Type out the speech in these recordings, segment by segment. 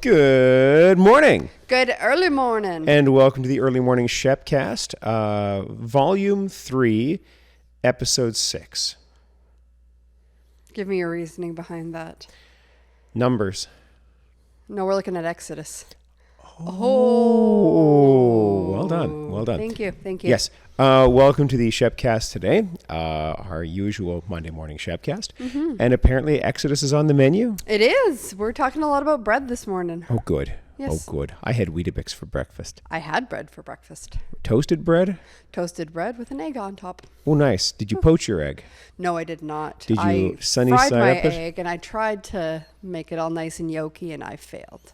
Good morning. Good early morning. And welcome to the Early Morning Shepcast, Volume 3, Episode 6. Give me your reasoning behind that. Numbers. No, we're looking at Exodus. Oh, well done. Well done. Thank you. Yes. Welcome to the Shepcast today, our usual Monday morning Shepcast. Mm-hmm. And apparently Exodus is on the menu. It is. We're talking a lot about bread this morning. Oh, good. Yes. Oh, good. I had Weetabix for breakfast. I had bread for breakfast. Toasted bread? Toasted bread with an egg on top. Oh, nice. Did you poach your egg? No, I did not. Did you sunny side side my up it? egg, and I tried to make it all nice and yolky, and I failed.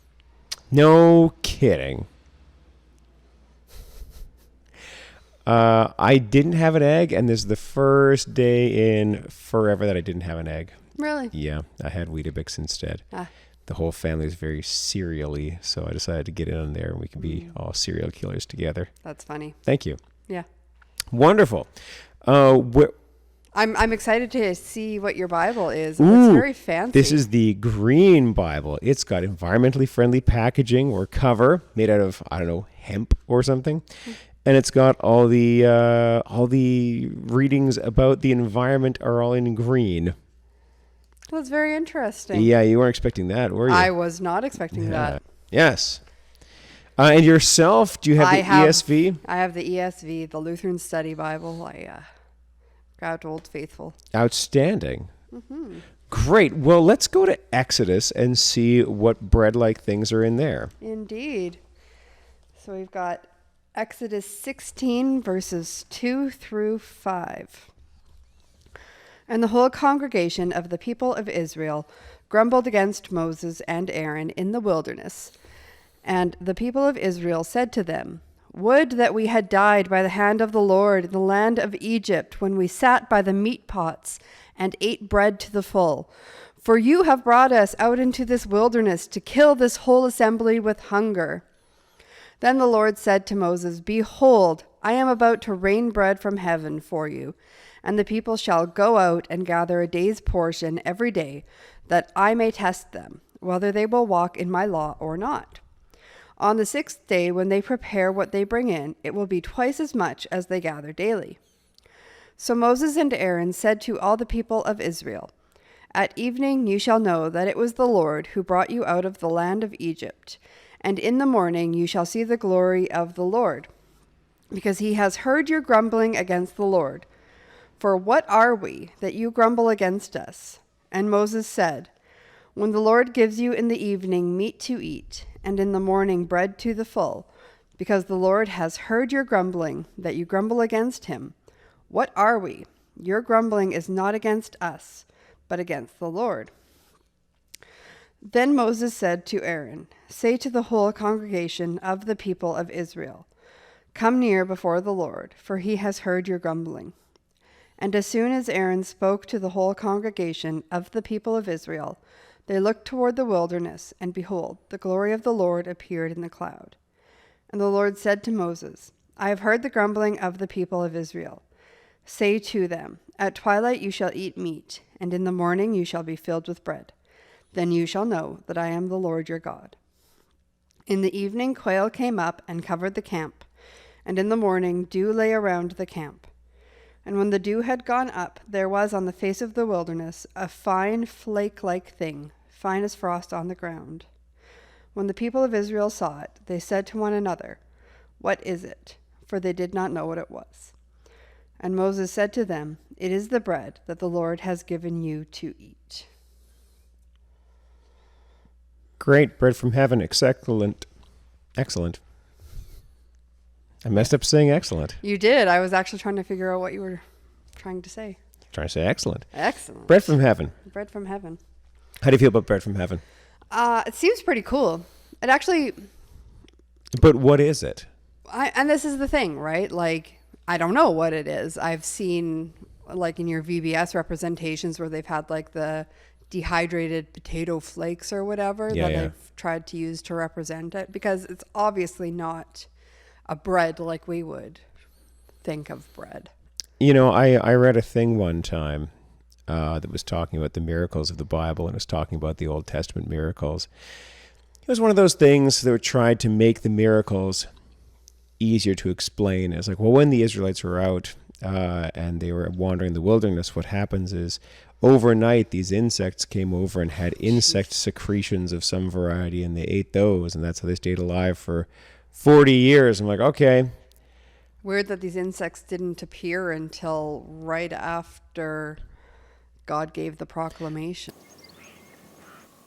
No kidding. I didn't have an egg, and this is the first day in forever that I didn't have an egg. Really? Yeah, I had Weetabix instead. The whole family is very cereal-y, so I decided to get in on there, and we can be all serial killers together. That's funny. Thank you. Yeah. Wonderful. I'm excited to see what your Bible is. It's very fancy. This is the Green Bible. It's got environmentally friendly packaging or cover made out of, I don't know, hemp or something. And it's got all the readings about the environment are all in green. Well, it's very interesting. Yeah, you weren't expecting that, were you? I was not expecting that. Yes. And yourself, do you have ESV? I have the ESV, the Lutheran Study Bible. I grabbed Old Faithful. Outstanding. Mm-hmm. Great. Well, let's go to Exodus and see what bread-like things are in there. Indeed. So we've got Exodus 16, verses 2 through 5. And the whole congregation of the people of Israel grumbled against Moses and Aaron in the wilderness. And the people of Israel said to them, "Would that we had died by the hand of the Lord in the land of Egypt, when we sat by the meat pots and ate bread to the full. For you have brought us out into this wilderness to kill this whole assembly with hunger." Then the Lord said to Moses, "Behold, I am about to rain bread from heaven for you, and the people shall go out and gather a day's portion every day, that I may test them, whether they will walk in my law or not. On the sixth day, when they prepare what they bring in, it will be twice as much as they gather daily." So Moses and Aaron said to all the people of Israel, "At evening you shall know that it was the Lord who brought you out of the land of Egypt. And in the morning you shall see the glory of the Lord, because he has heard your grumbling against the Lord. For what are we that you grumble against us?" And Moses said, "When the Lord gives you in the evening meat to eat, and in the morning bread to the full, because the Lord has heard your grumbling, that you grumble against him, what are we? Your grumbling is not against us, but against the Lord." Then Moses said to Aaron, "Say to the whole congregation of the people of Israel, 'Come near before the Lord, for he has heard your grumbling.'" And as soon as Aaron spoke to the whole congregation of the people of Israel, they looked toward the wilderness, and behold, the glory of the Lord appeared in the cloud. And the Lord said to Moses, "I have heard the grumbling of the people of Israel. Say to them, 'At twilight you shall eat meat, and in the morning you shall be filled with bread. Then you shall know that I am the Lord your God.'" In the evening quail came up and covered the camp, and in the morning dew lay around the camp. And when the dew had gone up, there was on the face of the wilderness a fine flake-like thing, fine as frost on the ground. When the people of Israel saw it, they said to one another, "What is it?" For they did not know what it was. And Moses said to them, "It is the bread that the Lord has given you to eat." Great. Bread from heaven. Excellent. Excellent. I messed up saying excellent. You did. I was actually trying to figure out what you were trying to say. Trying to say excellent. Excellent. Bread from heaven. Bread from heaven. How do you feel about bread from heaven? It seems pretty cool. It actually... But what is it? And this is the thing, right? Like, I don't know what it is. I've seen, like, in your VBS representations where they've had, like, the dehydrated potato flakes or whatever they've tried to use to represent it, because it's obviously not a bread like we would think of bread. You know, I read a thing one time that was talking about the miracles of the Bible, and was talking about the Old Testament miracles. It was one of those things that were tried to make the miracles easier to explain. It's like, well, when the Israelites were out and they were wandering the wilderness, what happens is overnight these insects came over and had insect secretions of some variety, and they ate those, and that's how they stayed alive for 40 years. I'm like, okay. Weird that these insects didn't appear until right after God gave the proclamation.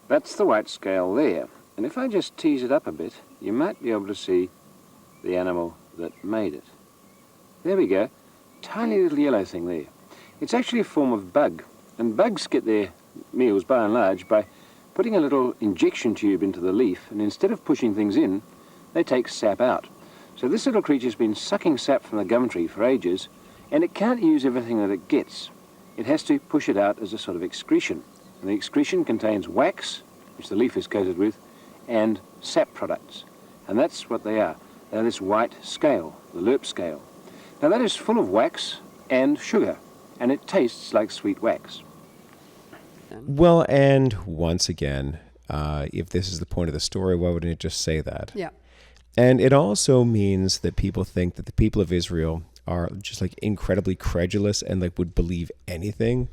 That's the white scale there. And if I just tease it up a bit, you might be able to see the animal that made it. There we go. Tiny little yellow thing there. It's actually a form of bug. And bugs get their meals, by and large, by putting a little injection tube into the leaf, and instead of pushing things in, they take sap out. So this little creature's been sucking sap from the gum tree for ages, and it can't use everything that it gets. It has to push it out as a sort of excretion. And the excretion contains wax, which the leaf is coated with, and sap products. And that's what they are. They're this white scale, the lerp scale. Now that is full of wax and sugar, and it tastes like sweet wax. Well, and once again, if this is the point of the story, why wouldn't it just say that? Yeah. And it also means that people think that the people of Israel are just like incredibly credulous and like would believe anything.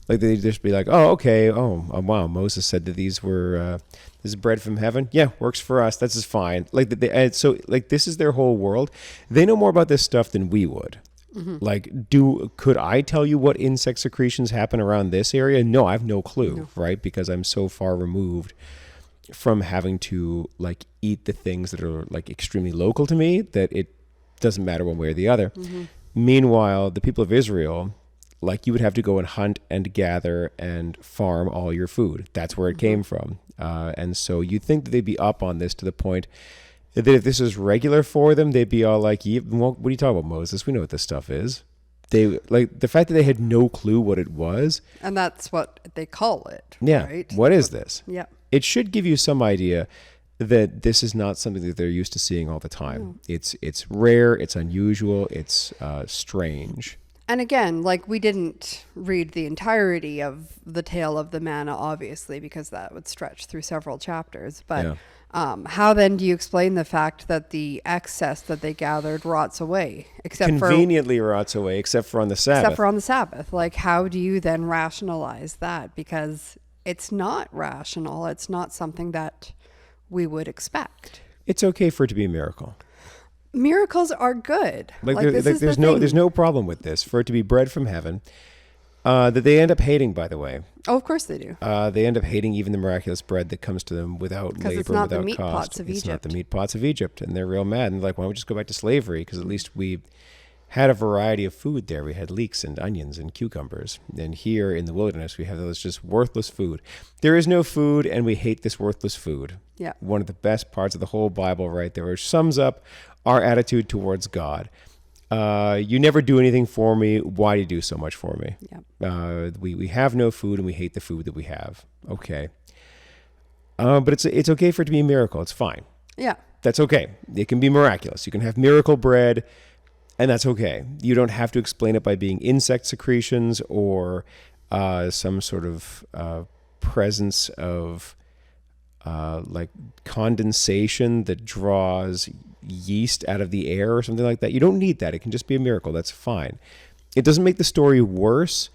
Like they'd just be like, oh, okay. Oh, wow. Moses said that these were, this is bread from heaven. Yeah, works for us. That's just fine. Like so like this is their whole world. They know more about this stuff than we would. Mm-hmm. Like, could I tell you what insect secretions happen around this area? No, I have no clue, right? Because I'm so far removed from having to like eat the things that are like extremely local to me that it doesn't matter one way or the other. Mm-hmm. Meanwhile, the people of Israel, like you would have to go and hunt and gather and farm all your food. That's where it came from. And so you'd think that they'd be up on this to the point that if this was regular for them, they'd be all like, well, what are you talking about, Moses? We know what this stuff is. They like the fact that they had no clue what it was. And that's what they call it. Yeah. Right? What is this? Yeah. It should give you some idea that this is not something that they're used to seeing all the time. It's rare, it's unusual, it's strange. And again, like we didn't read the entirety of the tale of the manna, obviously, because that would stretch through several chapters. But how then do you explain the fact that the excess that they gathered rots away? Conveniently rots away, except for on the Sabbath. Except for on the Sabbath. Like, how do you then rationalize that? Because it's not rational. It's not something that we would expect. It's okay for it to be a miracle. Miracles are good. There's no problem with this for it to be bread from heaven that they end up hating, by the way. Oh, of course they do. They end up hating even the miraculous bread that comes to them without labor, it's not without the meat cost. pots of It's Egypt. not the meat pots of Egypt, and they're real mad. And they're like, why don't we just go back to slavery? Because at least we had a variety of food there. We had leeks and onions and cucumbers. And here in the wilderness, we have those just worthless food. There is no food, and we hate this worthless food. Yeah. One of the best parts of the whole Bible right there, which sums up our attitude towards God. You never do anything for me. Why do you do so much for me? Yeah. We have no food, and we hate the food that we have. Okay. But it's okay for it to be a miracle. It's fine. Yeah. That's okay. It can be miraculous. You can have miracle bread, and that's okay. You don't have to explain it by being insect secretions or some sort of presence of like condensation that draws yeast out of the air or something like that. You don't need that. It can just be a miracle. That's fine. It doesn't make the story worse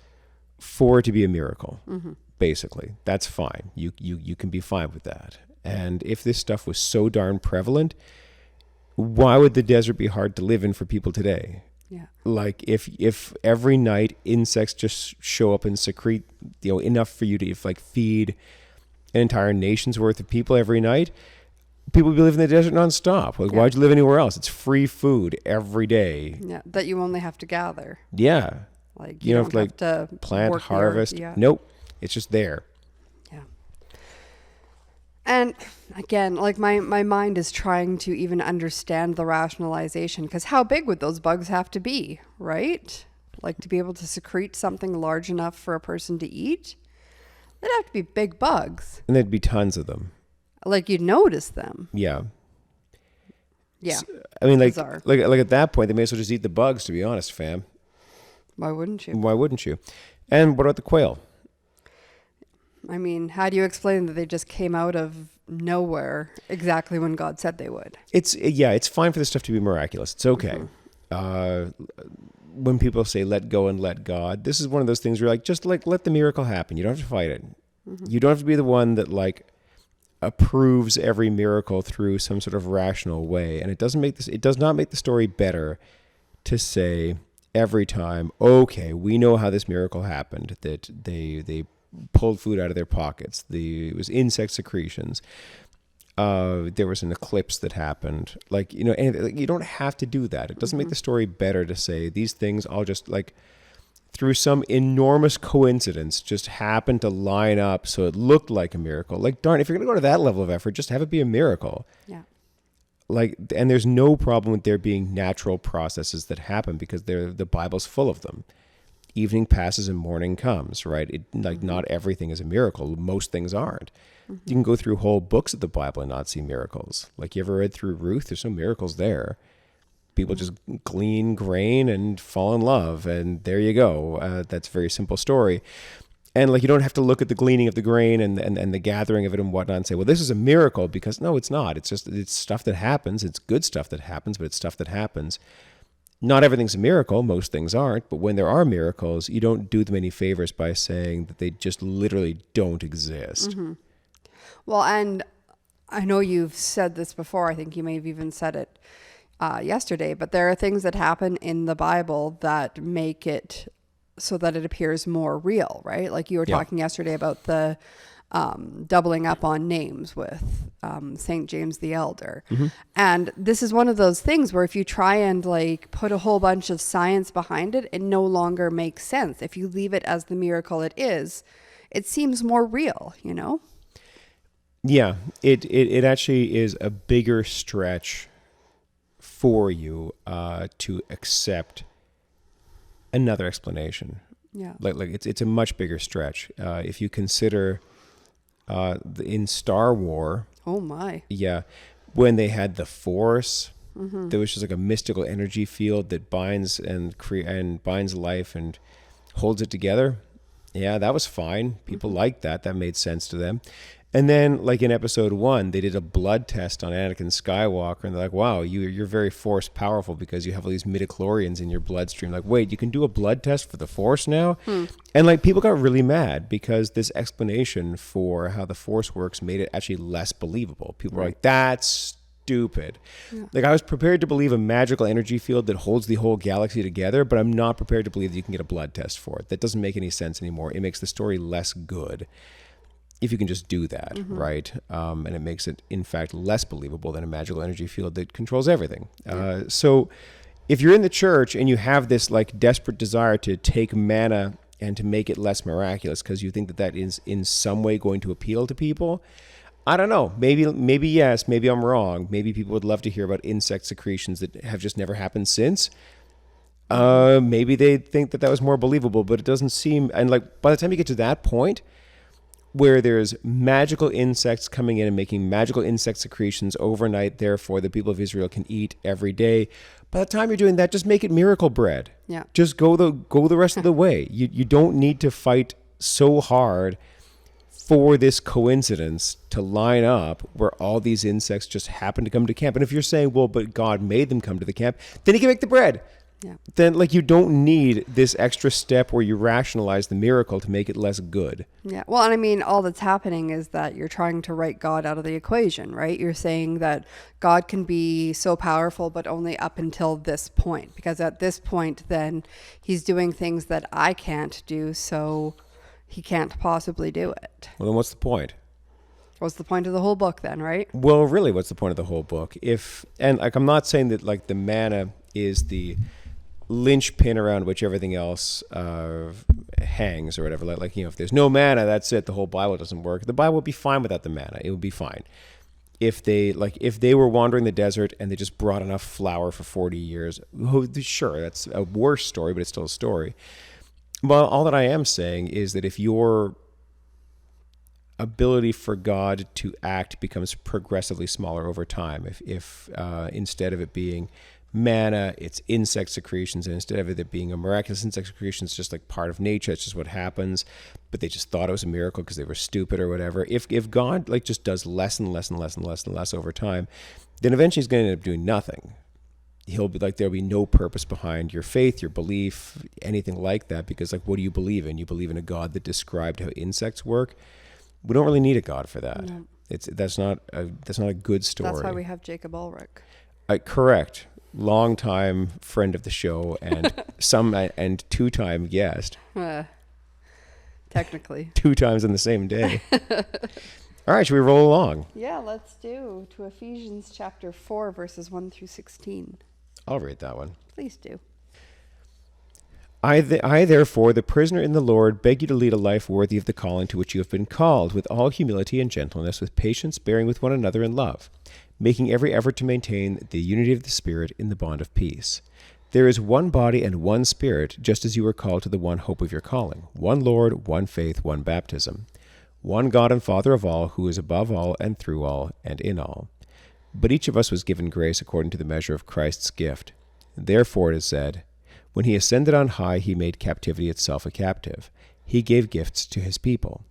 for it to be a miracle. Mm-hmm. Basically, that's fine. You can be fine with that. And if this stuff was so darn prevalent, why would the desert be hard to live in for people today? Yeah. Like if every night insects just show up and secrete, enough for you to feed an entire nation's worth of people every night, people would be living in the desert nonstop. Like, why'd you live anywhere else? It's free food every day. Yeah, that you only have to gather. Yeah. Like you don't have to plant, work harvest. Nope. It's just there. Yeah. And again, like my mind is trying to even understand the rationalization, because how big would those bugs have to be, right? Like to be able to secrete something large enough for a person to eat? They'd have to be big bugs. And there'd be tons of them. Like you'd notice them. Yeah. Yeah. I mean, like Bizarre. at that point, they may as well just eat the bugs, to be honest, fam. Why wouldn't you? Why wouldn't you? And what about the quail? I mean, how do you explain that they just came out of nowhere exactly when God said they would. It's fine for this stuff to be miraculous. It's okay. When people say let go and let God, this is one of those things where just let the miracle happen. You don't have to fight it. You don't have to be the one that approves every miracle through some sort of rational way. And it does not make the story better to say every time, okay, we know how this miracle happened, that they pulled food out of their pockets. It was insect secretions. There was an eclipse that happened. And you don't have to do that. It doesn't make the story better to say these things all just through some enormous coincidence just happened to line up so it looked like a miracle. Darn, if you're going to go to that level of effort, just have it be a miracle. Yeah. And there's no problem with there being natural processes that happen because the Bible's full of them. Evening passes and morning comes, right? Not everything is a miracle. Most things aren't. You can go through whole books of the Bible and not see miracles. You ever read through Ruth? There's no miracles there. People just glean grain and fall in love, and there you go. That's a very simple story. And you don't have to look at the gleaning of the grain and the gathering of it and whatnot and say, well, this is a miracle, because no, it's not. It's stuff that happens. It's good stuff that happens, but it's stuff that happens. Not everything's a miracle. Most things aren't. But when there are miracles, you don't do them any favors by saying that they just literally don't exist. Well, and I know you've said this before. I think you may have even said it yesterday, but there are things that happen in the Bible that make it so that it appears more real, right? Like you were talking yesterday about the doubling up on names with St. James the Elder. And this is one of those things where if you try and put a whole bunch of science behind it, it no longer makes sense. If you leave it as the miracle it is, it seems more real, Yeah, it actually is a bigger stretch for you to accept another explanation. Yeah. It's a much bigger stretch. If you consider in Star Wars. Oh my. Yeah. When they had the Force, there was just a mystical energy field that binds and binds life and holds it together. Yeah, that was fine. People liked that. That made sense to them. And then, in Episode 1, they did a blood test on Anakin Skywalker, and they're like, wow, you're very Force powerful because you have all these midichlorians in your bloodstream. Wait, you can do a blood test for the Force now? And, people got really mad because this explanation for how the Force works made it actually less believable. People were like, that's stupid. I was prepared to believe a magical energy field that holds the whole galaxy together, but I'm not prepared to believe that you can get a blood test for it. That doesn't make any sense anymore. It makes the story less good if you can just do that, right? And it makes it, in fact, less believable than a magical energy field that controls everything. So if you're in the church and you have this desperate desire to take manna and to make it less miraculous because you think that is in some way going to appeal to people, I don't know. Maybe yes, maybe I'm wrong. Maybe people would love to hear about insect secretions that have just never happened since. Maybe they think that was more believable, but it doesn't seem, and by the time you get to that point, where there's magical insects coming in and making magical insect secretions overnight, therefore the people of Israel can eat every day. By the time you're doing that, just make it miracle bread. Yeah. Just go the rest of the way. You don't need to fight so hard for this coincidence to line up where all these insects just happen to come to camp. And if you're saying, well, but God made them come to the camp, then he can make the bread. Yeah. Then you don't need this extra step where you rationalize the miracle to make it less good. Yeah. Well, and I mean, all that's happening is that you're trying to write God out of the equation, right? You're saying that God can be so powerful, but only up until this point, because at this point, then he's doing things that I can't do, so he can't possibly do it. Well, then what's the point? What's the point of the whole book then, right? Well, really, what's the point of the whole book? I'm not saying that the manna is the linchpin around which everything else hangs or whatever. If there's no manna, that's it. The whole Bible doesn't work. The Bible would be fine without the manna. It would be fine. If they were wandering the desert and they just brought enough flour for 40 years, sure, that's a worse story, but it's still a story. Well, all that I am saying is that if your ability for God to act becomes progressively smaller over time, if instead of it being manna, it's insect secretions, and instead of it being a miraculous insect secretion, it's just like part of nature. It's just what happens. But they just thought it was a miracle because they were stupid or whatever. If God like just does less and less and less and less and less over time, then eventually he's going to end up doing nothing. He'll be like, there'll be no purpose behind your faith, your belief, anything like that, because like, what do you believe in? You believe in a God that described how insects work. We don't really need a God for that. No. That's not a good story. That's why we have Jacob Ulrich. Correct. Long-time friend of the show and and two-time guest. Technically. 2 times in the same day. All right, should we roll along? Yeah, let's do to Ephesians chapter 4, verses 1 through 16. I'll read that one. Please do. I therefore, the prisoner in the Lord, beg you to lead a life worthy of the calling to which you have been called, with all humility and gentleness, with patience, bearing with one another in love, making every effort to maintain the unity of the Spirit in the bond of peace. There is one body and one Spirit, just as you were called to the one hope of your calling, one Lord, one faith, one baptism, one God and Father of all, who is above all and through all and in all. But each of us was given grace according to the measure of Christ's gift. Therefore it is said, when he ascended on high, he made captivity itself a captive. He gave gifts to his people.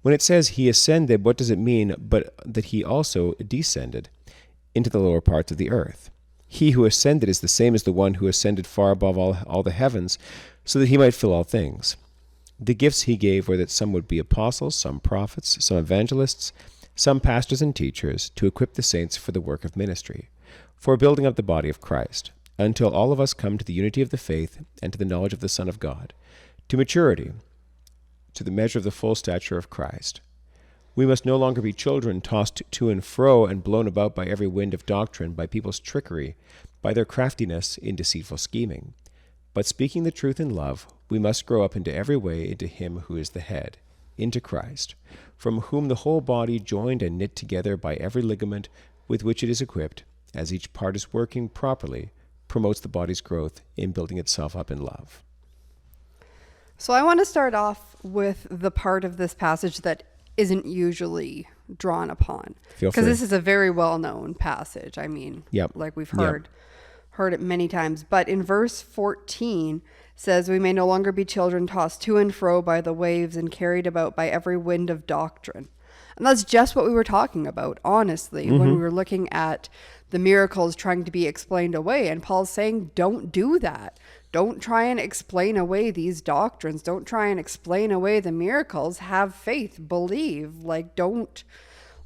When it says he ascended, what does it mean but that he also descended into the lower parts of the earth? He who ascended is the same as the one who ascended far above all the heavens, so that he might fill all things. The gifts he gave were that some would be apostles, some prophets, some evangelists, some pastors and teachers, to equip the saints for the work of ministry, for building up the body of Christ, until all of us come to the unity of the faith and to the knowledge of the Son of God, to maturity, to the measure of the full stature of Christ. We must no longer be children tossed to and fro and blown about by every wind of doctrine, by people's trickery, by their craftiness in deceitful scheming. But speaking the truth in love, we must grow up into every way into him who is the head, into Christ, from whom the whole body, joined and knit together by every ligament with which it is equipped, as each part is working properly, promotes the body's growth in building itself up in love. So I want to start off with the part of this passage that isn't usually drawn upon. Because this is a very well-known passage. I mean, like we've heard it many times. But in verse 14 says, we may no longer be children tossed to and fro by the waves and carried about by every wind of doctrine. And that's just what we were talking about, honestly, when we were looking at the miracles trying to be explained away. And Paul's saying, don't do that. Don't try and explain away these doctrines. Don't try and explain away the miracles. Have faith, believe. Like, don't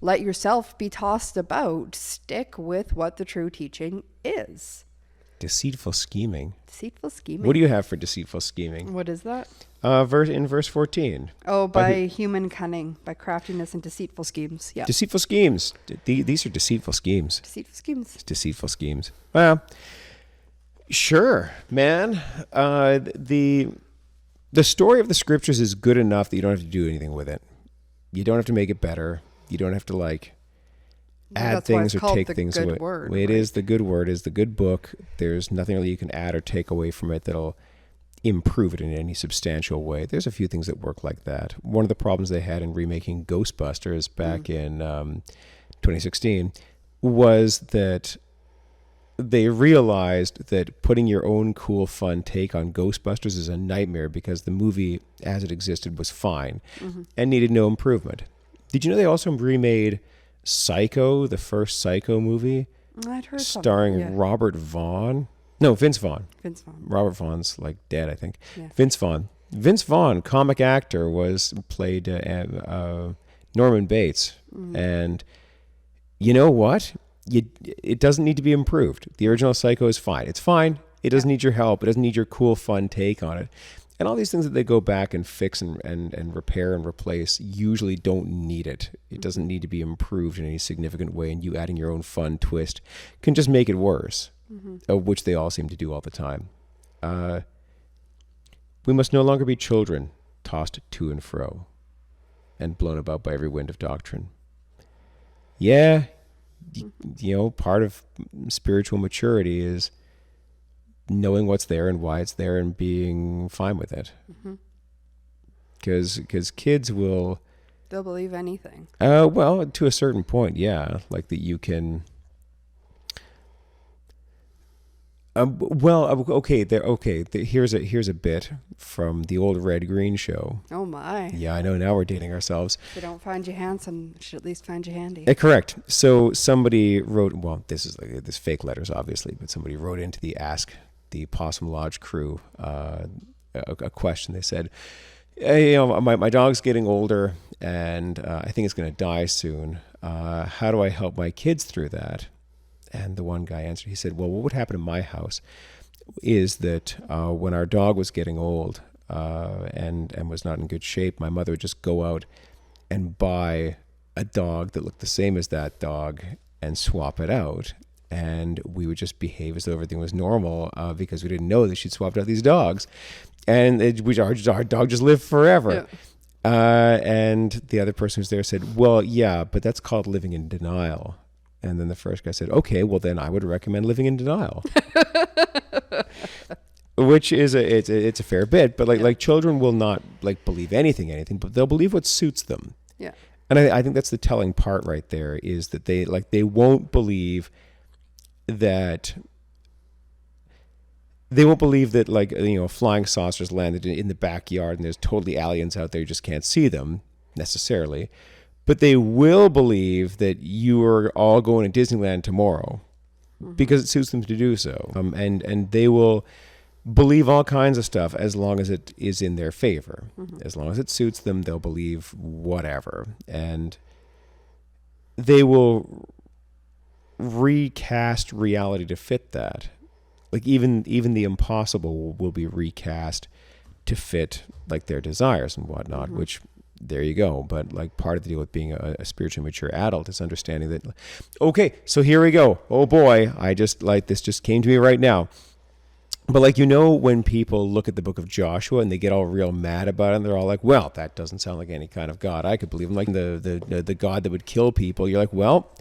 let yourself be tossed about. Stick with what the true teaching is. Deceitful scheming. Deceitful scheming. What do you have for deceitful scheming? What is that? In verse 14. Oh, by human cunning, by craftiness and deceitful schemes. Yeah. Deceitful schemes. These are deceitful schemes. Deceitful schemes. Deceitful schemes. Well, sure, man. The story of the scriptures is good enough that you don't have to do anything with it. You don't have to make it better. You don't have to add things or take things away. It is the good word, is the good book. There's nothing really you can add or take away from it that'll improve it in any substantial way. There's a few things that work like that. One of the problems they had in remaking Ghostbusters back in 2016 was that they realized that putting your own cool, fun take on Ghostbusters is a nightmare because the movie as it existed was fine and needed no improvement. Did you know they also remade Psycho, the first Psycho movie, I'd heard starring Robert Vaughn? No, Vince Vaughn. Robert Vaughn's dead, I think. Yeah. Vince Vaughn, comic actor, played Norman Bates. And you know what? It doesn't need to be improved. The original Psycho is fine. It's fine. It doesn't need your help. It doesn't need your cool, fun take on it. And all these things that they go back and fix and repair and replace usually don't need it. It doesn't need to be improved in any significant way, and you adding your own fun twist can just make it worse, which they all seem to do all the time. We must no longer be children tossed to and fro and blown about by every wind of doctrine. Yeah, part of spiritual maturity is knowing what's there and why it's there and being fine with it. Because kids will... They'll believe anything. Well, to a certain point, yeah. Like that you can... Okay. Here's a bit from the old Red Green show. Oh my. Yeah, I know. Now we're dating ourselves. If they don't find you handsome, they should at least find you handy. Correct. So somebody wrote. Well, this is like this fake letters, obviously, but somebody wrote into the Ask the Possum Lodge crew a question. They said, "Hey, my dog's getting older, and I think it's going to die soon. How do I help my kids through that?" And the one guy answered. He said, "Well, what would happen in my house is that when our dog was getting old and was not in good shape, my mother would just go out and buy a dog that looked the same as that dog and swap it out. And we would just behave as though everything was normal because we didn't know that she'd swapped out these dogs. And our dog just lived forever." Yeah. And the other person who's there said, "Well, yeah, but that's called living in denial." And then the first guy said, "Okay, well then I would recommend living in denial." Which is it's a fair bit, but like children will not like believe anything, but they'll believe what suits them. Yeah. And I think that's the telling part right there is that they won't believe that flying saucers landed in the backyard and there's totally aliens out there, you just can't see them necessarily. But they will believe that you are all going to Disneyland tomorrow because it suits them to do so. And they will believe all kinds of stuff as long as it is in their favor. As long as it suits them, they'll believe whatever. And they will recast reality to fit that. Like even the impossible will be recast to fit like their desires and whatnot, which... There you go. But like part of the deal with being a spiritually mature adult is understanding that, okay, so here we go. Oh boy, this just came to me right now. But when people look at the book of Joshua and they get all real mad about it and they're all like, well, that doesn't sound like any kind of God I could believe in. Like the God that would kill people. You're like, well,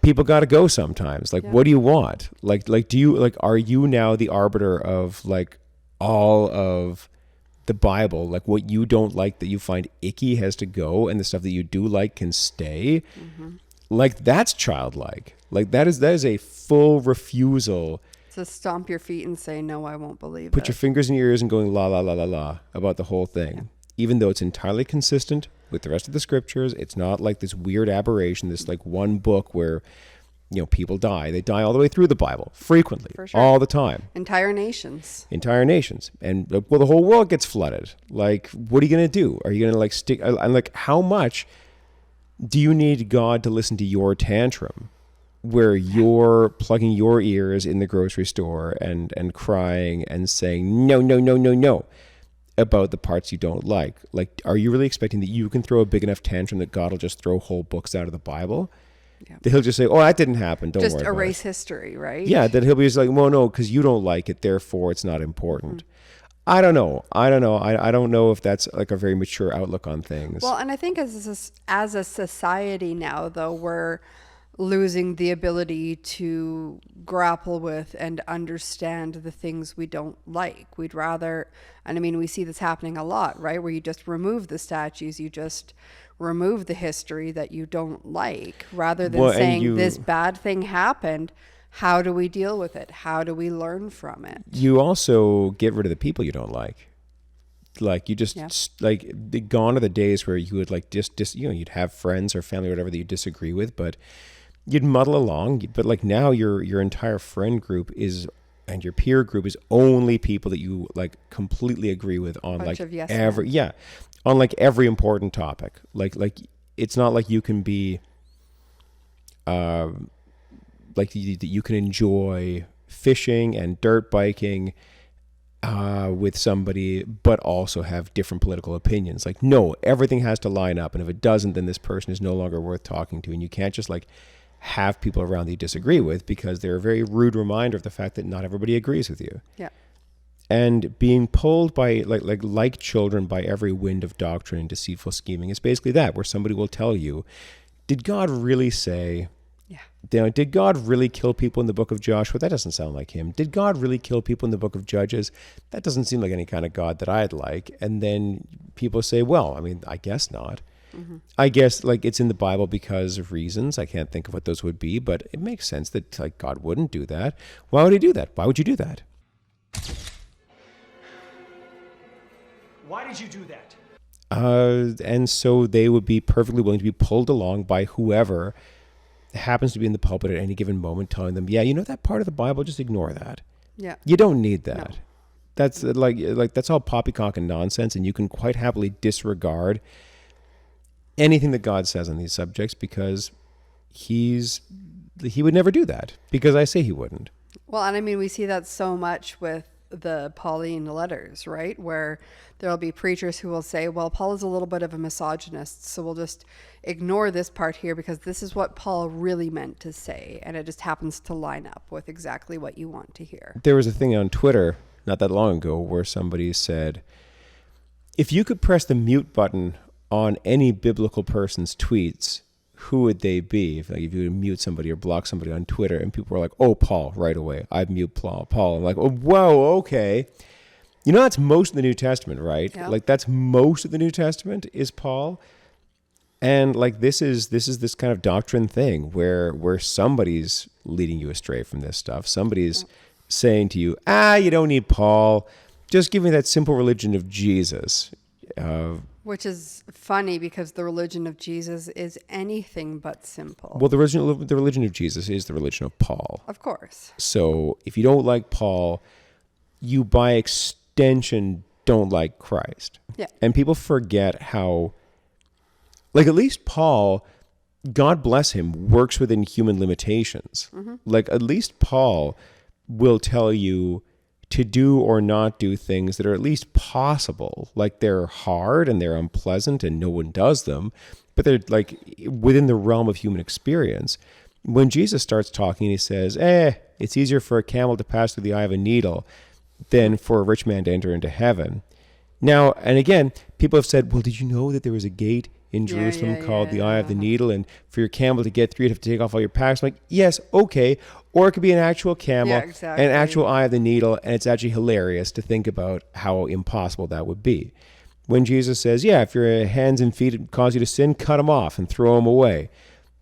people got to go sometimes. Like, what do you want? Are you now the arbiter of like all of the Bible, like what you don't like that you find icky has to go and the stuff that you do like can stay? Like that's childlike. Like that is a full refusal. So stomp your feet and say, no, I won't believe Put your fingers in your ears and going la la la la la about the whole thing. Even though it's entirely consistent with the rest of the scriptures, it's not like this weird aberration, this like one book where people die. They die all the way through the Bible, frequently, for sure. All the time. Entire nations. And, well, the whole world gets flooded. Like, what are you going to do? Are you going to, like, stick... And, like, how much do you need God to listen to your tantrum where you're plugging your ears in the grocery store and crying and saying, no, no, no, no, no, about the parts you don't like? Like, are you really expecting that you can throw a big enough tantrum that God will just throw whole books out of the Bible? Yeah. He'll just say, oh, that didn't happen. Don't worry about it. Just erase history, right? Yeah, that he'll be just like, well, no, because you don't like it, therefore it's not important. I don't know. I don't know if that's like a very mature outlook on things. Well, and I think as a society now, though, we're losing the ability to grapple with and understand the things we don't like. We'd rather, and I mean, we see this happening a lot, right? Where you just remove the statues, you just remove the history that you don't like, rather than saying this bad thing happened. How do we deal with it? How do we learn from it? You also get rid of the people you don't like. Like you just gone are the days where you would like you'd have friends or family or whatever that you disagree with, but you'd muddle along. But like now your entire friend group and your peer group is only people that you like completely agree with on on like every important topic. Like it's not like you can be you can enjoy fishing and dirt biking with somebody, but also have different political opinions. Like, no, everything has to line up. And if it doesn't, then this person is no longer worth talking to. And you can't just like have people around that you disagree with, because they're a very rude reminder of the fact that not everybody agrees with you. Yeah. And being pulled by like children by every wind of doctrine and deceitful scheming is basically that, where somebody will tell you, did God really say... Yeah. Did God really kill people in the book of Joshua? That doesn't sound like him. Did God really kill people in the book of Judges? That doesn't seem like any kind of God that I'd like. And then people say, well, I mean, I guess not. I guess like it's in the Bible because of reasons. I can't think of what those would be, but it makes sense that like God wouldn't do that. Why would he do that? Why would you do that? Why did you do that? And so they would be perfectly willing to be pulled along by whoever happens to be in the pulpit at any given moment telling them, yeah, you know that part of the Bible, just ignore that. Yeah. You don't need that. No. That's like that's all poppycock and nonsense, and you can quite happily disregard anything that God says on these subjects because he would never do that, because I say he wouldn't. Well, and I mean, we see that so much with the Pauline letters, right? Where there'll be preachers who will say, well, Paul is a little bit of a misogynist, so we'll just ignore this part here because this is what Paul really meant to say. And it just happens to line up with exactly what you want to hear. There was a thing on Twitter not that long ago where somebody said, if you could press the mute button on any biblical person's tweets, who would they be? If you would mute somebody or block somebody on Twitter, and people were like, oh, Paul, right away. I'd mute Paul. I'm like, oh, whoa, okay. You know, that's most of the New Testament, right? Yeah. Like that's most of the New Testament is Paul. And like this is this kind of doctrine thing where somebody's leading you astray from this stuff. Somebody's saying to you, you don't need Paul. Just give me that simple religion of Jesus. Which is funny because the religion of Jesus is anything but simple. Well, the religion of Jesus is the religion of Paul. Of course. So if you don't like Paul, you by extension don't like Christ. Yeah. And people forget how, like at least Paul, God bless him, works within human limitations. Like at least Paul will tell you to do or not do things that are at least possible. Like they're hard and they're unpleasant and no one does them, but they're like within the realm of human experience. When Jesus starts talking, he says, it's easier for a camel to pass through the eye of a needle than for a rich man to enter into heaven. Now, and again, people have said, well, did you know that there was a gate in Jerusalem called the Eye of the Needle, and for your camel to get through, you'd have to take off all your packs? I'm like, yes, okay. Or it could be an actual camel, exactly. an actual Eye of the Needle, and it's actually hilarious to think about how impossible that would be. When Jesus says, if your hands and feet cause you to sin, cut them off and throw them away.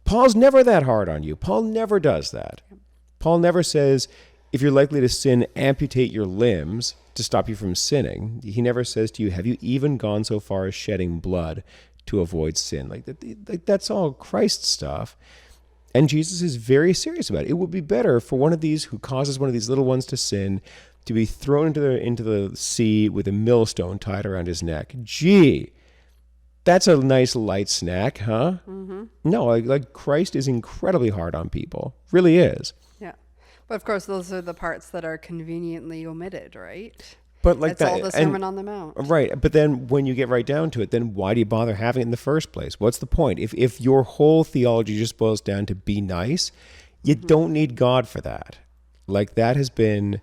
Paul's never that hard on you. Paul never does that. Paul never says, if you're likely to sin, amputate your limbs to stop you from sinning. He never says to you, have you even gone so far as shedding blood to avoid sin? Like that's all Christ stuff. And Jesus is very serious about it. It would be better for one of these who causes one of these little ones to sin to be thrown into the sea with a millstone tied around his neck. Gee, that's a nice light snack, huh? Mm-hmm. No, like Christ is incredibly hard on people. Really is. Yeah. But of course, those are the parts that are conveniently omitted, right? But like that's all the Sermon on the Mount. Right. But then when you get right down to it, then why do you bother having it in the first place? What's the point? If your whole theology just boils down to be nice, you don't need God for that. Like that has been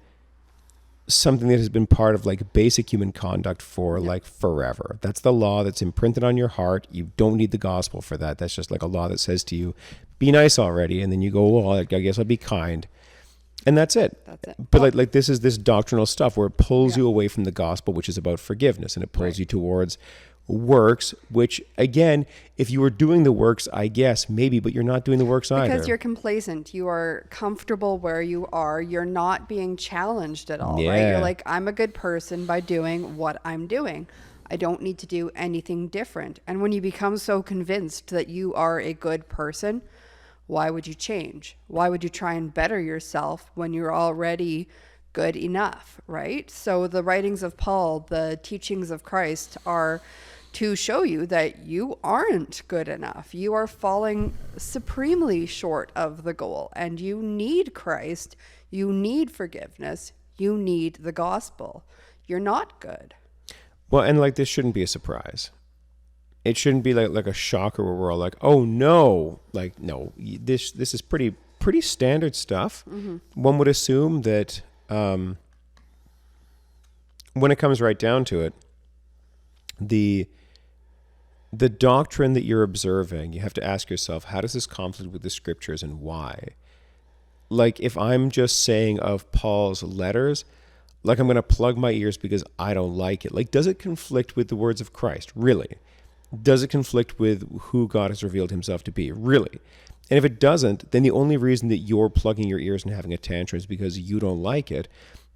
something that has been part of like basic human conduct for like forever. That's the law that's imprinted on your heart. You don't need the gospel for that. That's just like a law that says to you, be nice already. And then you go, well, I guess I'll be kind. And that's it. But like this is this doctrinal stuff where it pulls you away from the gospel, which is about forgiveness, and it pulls you towards works, which again, if you were doing the works, I guess maybe, but you're not doing the works either. Because you're complacent. You are comfortable where you are. You're not being challenged at all, right? You're like, I'm a good person by doing what I'm doing. I don't need to do anything different. And when you become so convinced that you are a good person, why would you change? Why would you try and better yourself when you're already good enough, right? So the writings of Paul, the teachings of Christ are to show you that you aren't good enough. You are falling supremely short of the goal, and you need Christ. You need forgiveness. You need the gospel. You're not good. Well, and like this shouldn't be a surprise. It shouldn't be like a shocker where we're all like, oh no, like no, this is pretty standard stuff. Mm-hmm. One would assume that when it comes right down to it, the doctrine that you're observing, you have to ask yourself, how does this conflict with the scriptures and why? Like if I'm just saying of Paul's letters, like I'm going to plug my ears because I don't like it. Like, does it conflict with the words of Christ? Really? Does it conflict with who God has revealed himself to be? Really? And if it doesn't, then the only reason that you're plugging your ears and having a tantrum is because you don't like it.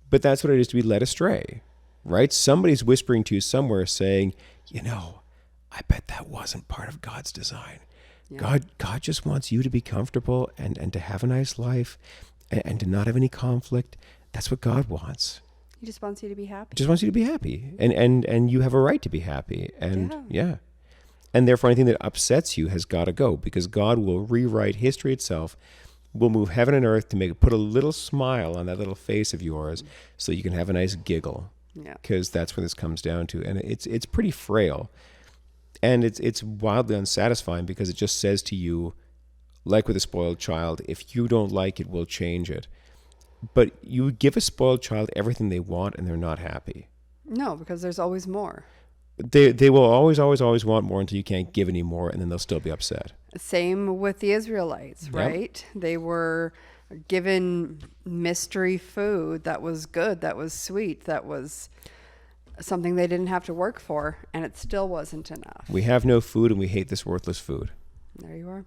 But that's what it is to be led astray, right? Somebody's whispering to you somewhere saying, I bet that wasn't part of God's design. Yeah. God just wants you to be comfortable and to have a nice life and to not have any conflict. That's what God wants. He just wants you to be happy. Just wants you to be happy. And you have a right to be happy. And yeah. And therefore anything that upsets you has got to go, because God will rewrite history itself, will move heaven and earth to put a little smile on that little face of yours so you can have a nice giggle. Yeah. Because that's what this comes down to. And it's pretty frail. And it's wildly unsatisfying, because it just says to you, like with a spoiled child, if you don't like it, we'll change it. But you give a spoiled child everything they want and they're not happy. No, because there's always more. They will always, always, always want more until you can't give any more, and then they'll still be upset. Same with the Israelites, Yep. right? They were given mystery food that was good, that was sweet, that was something they didn't have to work for, and it still wasn't enough. We have no food and we hate this worthless food. There you are.